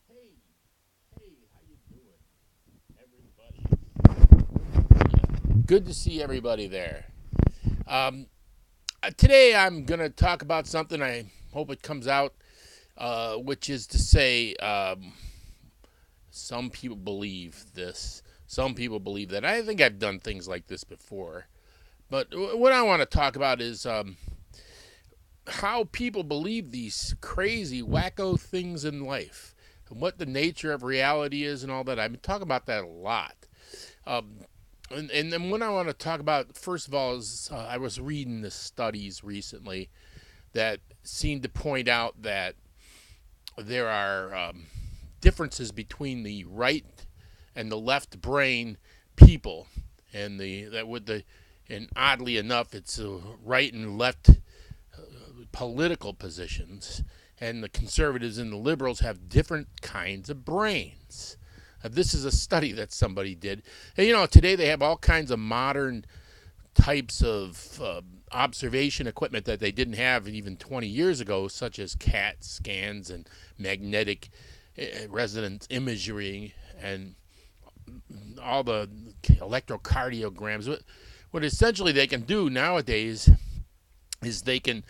Hey, how you doing, everybody? Good to see everybody there. Um, Today I'm gonna talk about something. I hope it comes out, which is to say, some people believe this. Some people believe that. I think I've done things like this before. But what I want to talk about is how people believe these crazy, wacko things in life, and what the nature of reality is, and all that. I've been talking about that a lot. Um, and then what I want to talk about first of all is I was reading the studies recently that seem to point out that there are differences between the right and the left brain people, and and oddly enough, it's right and left political positions, and the conservatives and the liberals have different kinds of brains. This is a study that somebody did. And, today they have all kinds of modern types of observation equipment that they didn't have even 20 years ago, such as CAT scans and magnetic resonance imagery and all the electrocardiograms. What essentially they can do nowadays is they can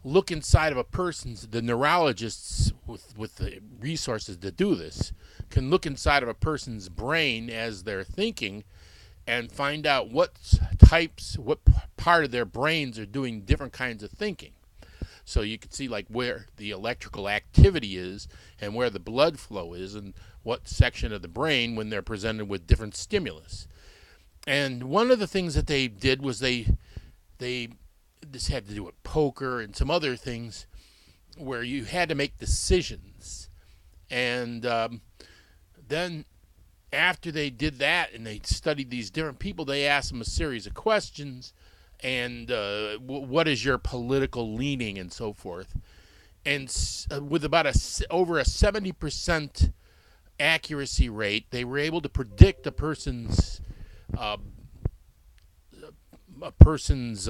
look inside of a person's, the neurologists with the resources to do this can look inside of a person's brain as they're thinking and find out what part of their brains are doing different kinds of thinking. So you can see like where the electrical activity is and where the blood flow is and what section of the brain when they're presented with different stimulus. And one of the things that they did was they this had to do with poker and some other things where you had to make decisions. And then after they did that and they studied these different people, they asked them a series of questions and what is your political leaning and so forth. And with about over a 70% accuracy rate, they were able to predict uh, a person's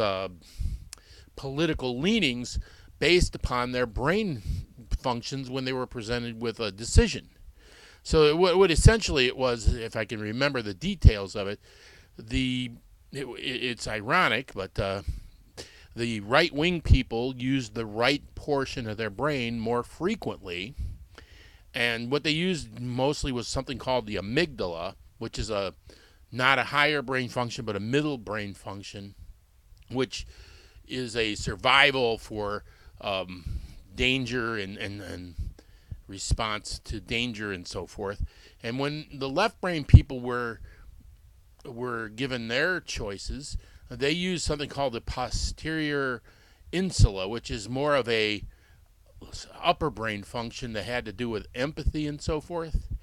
political leanings based upon their brain functions when they were presented with a decision. So what essentially it was, if I can remember the details of it, it's ironic, but the right wing people used the right portion of their brain more frequently, and what they used mostly was something called the amygdala, which is a not a higher brain function but a middle brain function, which is a survival for danger and response to danger and so forth. And when the left brain people were given their choices, they used something called the posterior insula, which is more of a upper brain function that had to do with empathy and so forth.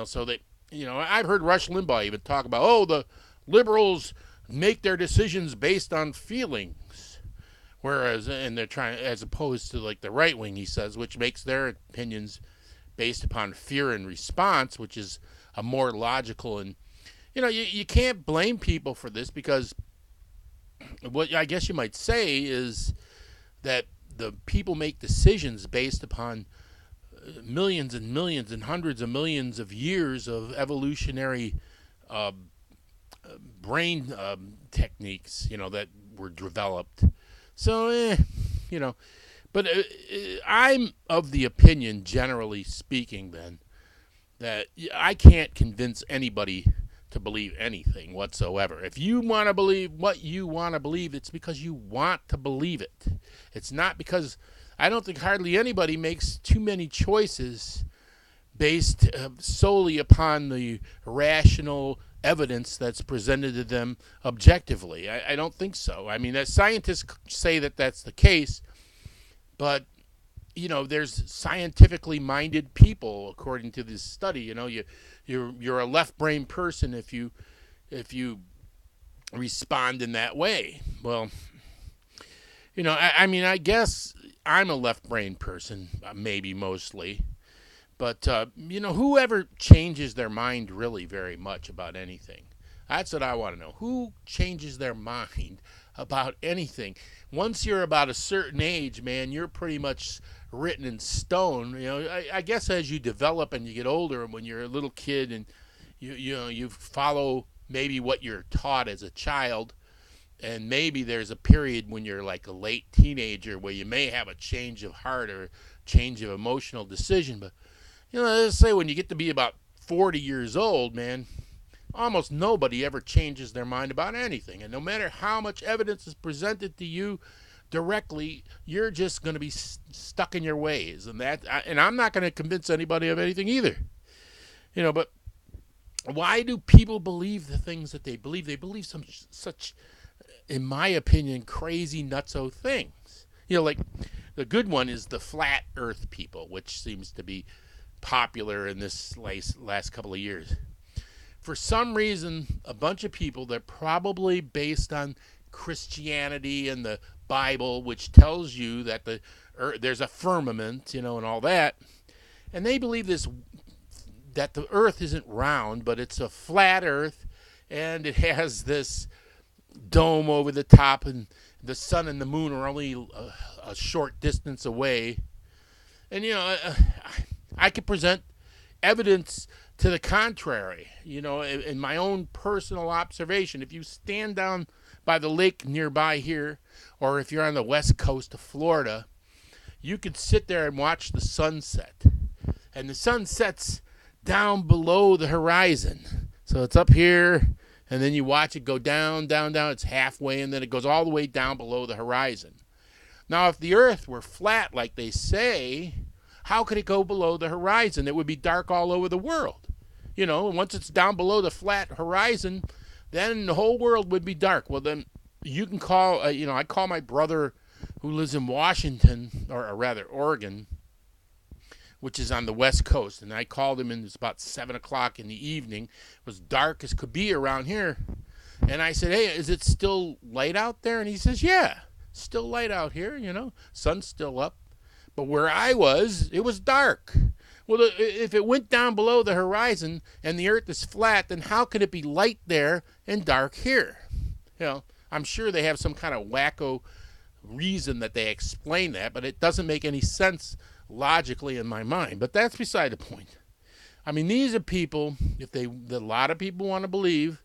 So they, I've heard Rush Limbaugh even talk about, oh, the liberals make their decisions based on feelings. Whereas, and they're trying, as opposed to like the right wing, he says, which makes their opinions based upon fear and response, which is a more logical. And, you can't blame people for this because what I guess you might say is that the people make decisions based upon millions and millions and hundreds of millions of years of evolutionary uh, brain techniques, that were developed. So, you know, but I'm of the opinion, generally speaking, then, that I can't convince anybody to believe anything whatsoever. If you want to believe what you want to believe, it's because you want to believe it. It's not because I don't think hardly anybody makes too many choices based solely upon the rational evidence that's presented to them objectively. I don't think so. I mean, scientists say that that's the case, but there's scientifically minded people, according to this study. You're a left brain person if you respond in that way. Well, I mean, I guess I'm a left brain person, maybe mostly. But, whoever changes their mind really very much about anything? That's what I want to know. Who changes their mind about anything? Once you're about a certain age, man, you're pretty much written in stone. I guess as you develop and you get older, and when you're a little kid and you follow maybe what you're taught as a child, and maybe there's a period when you're like a late teenager where you may have a change of heart or change of emotional decision. But let's say when you get to be about 40 years old, man, almost nobody ever changes their mind about anything. And no matter how much evidence is presented to you directly, you're just going to be stuck in your ways. And I'm not going to convince anybody of anything either. But why do people believe the things that they believe? They believe such, in my opinion, crazy nutso things. Like the good one is the flat earth people, which seems to be popular in this last couple of years. For some reason, a bunch of people, they're probably based on Christianity and the Bible, which tells you that there's a firmament, and all that. And they believe that the earth isn't round, but it's a flat earth, and it has this dome over the top, and the sun and the moon are only a short distance away. And I could present evidence to the contrary. In my own personal observation, if you stand down by the lake nearby here, or if you're on the west coast of Florida, you could sit there and watch the sunset. And the sun sets down below the horizon. So it's up here, and then you watch it go down, down, down. It's halfway, and then it goes all the way down below the horizon. Now, if the earth were flat like they say, how could it go below the horizon? It would be dark all over the world. Once it's down below the flat horizon, then the whole world would be dark. Well, then you can call, I call my brother who lives in Washington, or rather Oregon, which is on the west coast, and I called him, and it's about 7 o'clock in the evening. It was dark as could be around here. And I said, hey, is it still light out there? And he says, yeah, still light out here, sun's still up. But where I was, it was dark. Well, if it went down below the horizon and the earth is flat, then how could it be light there and dark here? I'm sure they have some kind of wacko reason that they explain that, but it doesn't make any sense logically in my mind. But that's beside the point. I mean, these are people, a lot of people want to believe,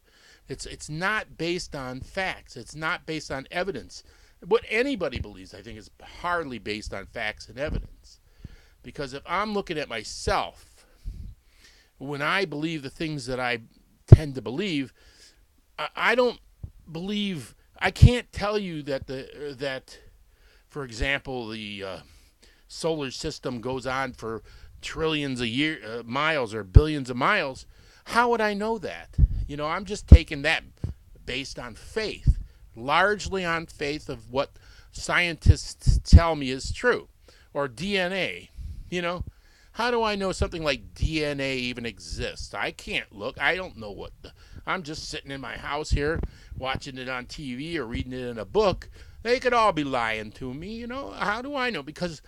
it's not based on facts. It's not based on evidence. What anybody believes, I think, is hardly based on facts and evidence. Because if I'm looking at myself, when I believe the things that I tend to believe, I don't believe, I can't tell you that for example, the solar system goes on for trillions of miles or billions of miles. How would I know that? I'm just taking that based on faith, largely on faith of what scientists tell me is true. Or DNA. How do I know something like DNA even exists? I can't look. I don't know I'm just sitting in my house here watching it on TV or reading it in a book. They could all be lying to me. How do I know? Because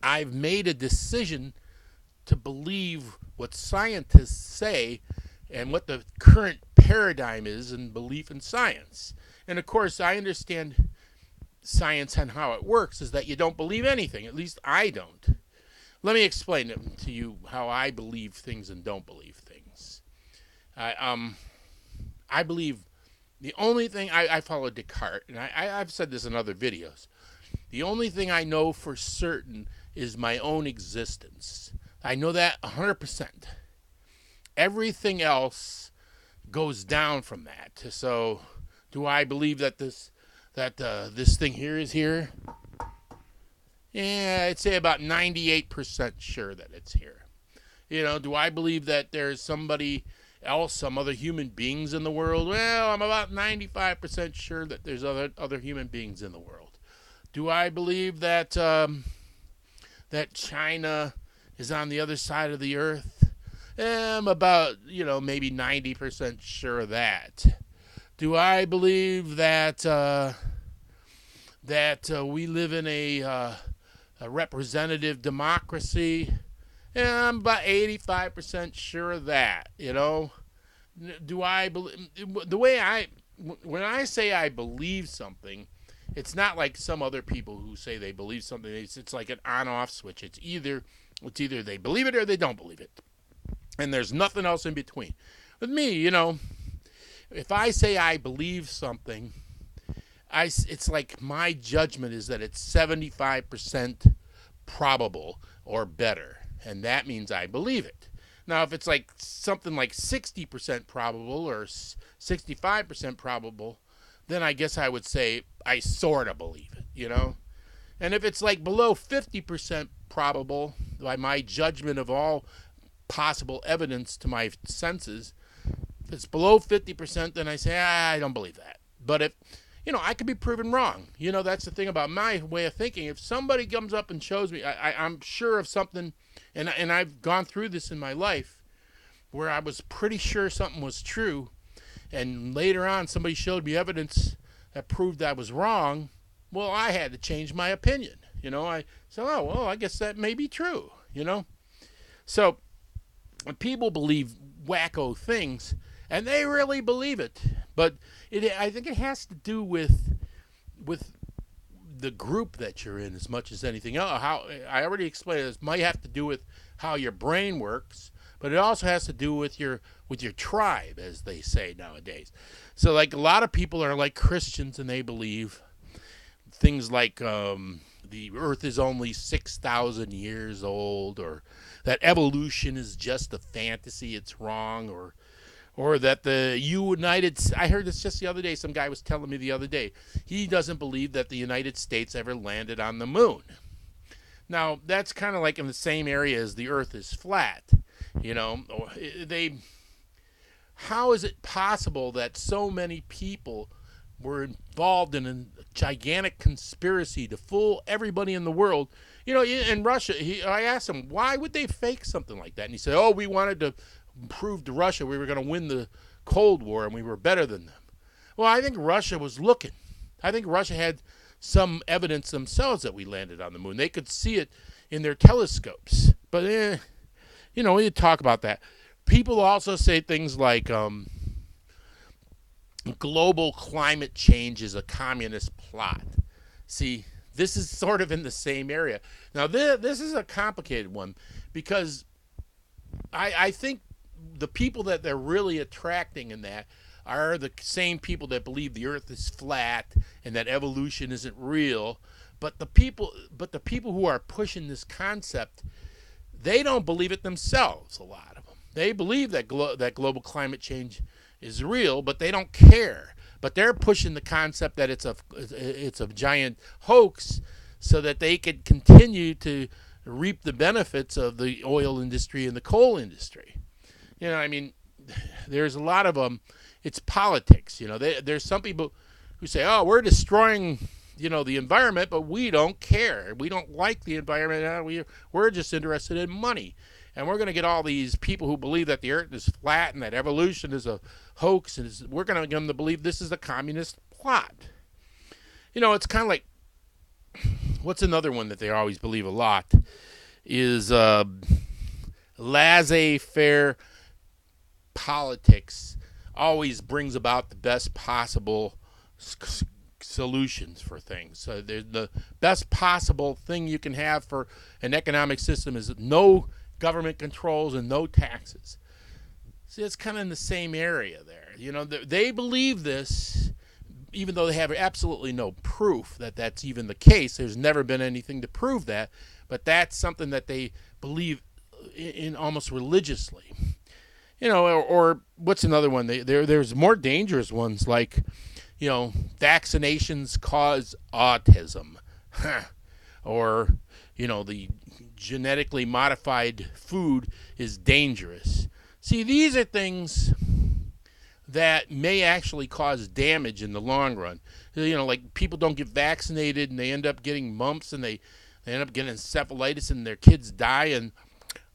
I've made a decision to believe what scientists say and what the current paradigm is in belief in science. And of course, I understand science and how it works is that you don't believe anything. At least I don't. Let me explain it to you how I believe things and don't believe things. I believe the only thing I follow Descartes, and I've said this in other videos. The only thing I know for certain is my own existence. I know that 100%. Everything else goes down from that. So, do I believe that this thing here is here? Yeah, I'd say about 98% sure that it's here. Do I believe that there's somebody else, some other human beings in the world? Well, I'm about 95% sure that there's other human beings in the world. Do I believe that that China is on the other side of the earth? I'm about, maybe 90% sure of that. Do I believe that we live in a representative democracy? I'm about 85% sure of that. Do I believe? When I say I believe something, It's not like some other people who say they believe something. It's like an on-off switch. It's either they believe it or they don't believe it, and there's nothing else in between. With me, if I say I believe something, it's like my judgment is that it's 75% probable or better, and that means I believe it. Now, if it's like something like 60% probable or 65% probable, then I guess I would say I sort of believe it. And if it's like below 50% probable by my judgment of all possible evidence to my senses, if it's below 50%, then I say, I don't believe that. But if, I could be proven wrong. That's the thing about my way of thinking. If somebody comes up and shows me, I'm sure of something, and I've gone through this in my life, where I was pretty sure something was true, and later on somebody showed me evidence that proved I was wrong, well, I had to change my opinion. I said, oh, well, I guess that may be true. So people believe wacko things, and they really believe it. But I think it has to do with the group that you're in as much as anything else. How I already explained this might have to do with how your brain works, but it also has to do with your tribe, as they say nowadays. So like a lot of people are like Christians, and they believe things like the earth is only 6,000 years old, or that evolution is just a fantasy, it's wrong, or that I heard this just the other day, some guy was telling me the other day, he doesn't believe that the United States ever landed on the moon. Now, that's kind of like in the same area as the earth is flat. How is it possible that so many people were involved in a gigantic conspiracy to fool everybody in the world? In Russia, I asked him, why would they fake something like that? And he said, oh, we wanted to prove to Russia we were going to win the Cold War and we were better than them. Well, I think Russia was looking. I think Russia had some evidence themselves that we landed on the moon. They could see it in their telescopes. But, we talk about that. People also say things like global climate change is a communist plot. See, this is sort of in the same area. Now, this is a complicated one, because I think the people that they're really attracting in that are the same people that believe the earth is flat and that evolution isn't real. But the people who are pushing this concept, they don't believe it themselves, a lot of them. They believe that that global climate change is real, but they don't care. But they're pushing the concept that it's a giant hoax, so that they could continue to reap the benefits of the oil industry and the coal industry. There's a lot of them. It's politics. There's some people who say, oh, we're destroying the environment, but we don't care. We don't like the environment. We're just interested in money. And we're going to get all these people who believe that the earth is flat and that evolution is a hoax, and we're going to get them to believe this is a communist plot. It's kind of like, what's another one that they always believe a lot is laissez-faire politics always brings about the best possible solutions for things. So the best possible thing you can have for an economic system is no government controls and no taxes. See, it's kind of in the same area there. They believe this, even though they have absolutely no proof that that's even the case. There's never been anything to prove that, but that's something that they believe in almost religiously. Or what's another one? There's more dangerous ones, like, vaccinations cause autism, or the genetically modified food is dangerous. See, these are things that may actually cause damage in the long run. Like people don't get vaccinated and they end up getting mumps, and they end up getting encephalitis, and their kids die, and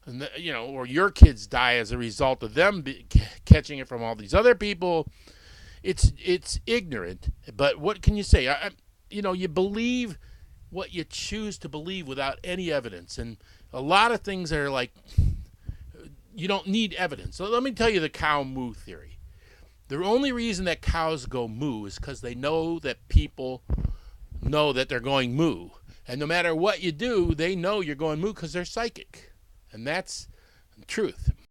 or your kids die as a result of them catching it from all these other people. It's ignorant, but what can you say? You believe what you choose to believe without any evidence, and a lot of things are like, you don't need evidence. So let me tell you the cow moo theory. The only reason that cows go moo is because they know that people know that they're going moo. And no matter what you do, they know you're going moo because they're psychic. And that's the truth.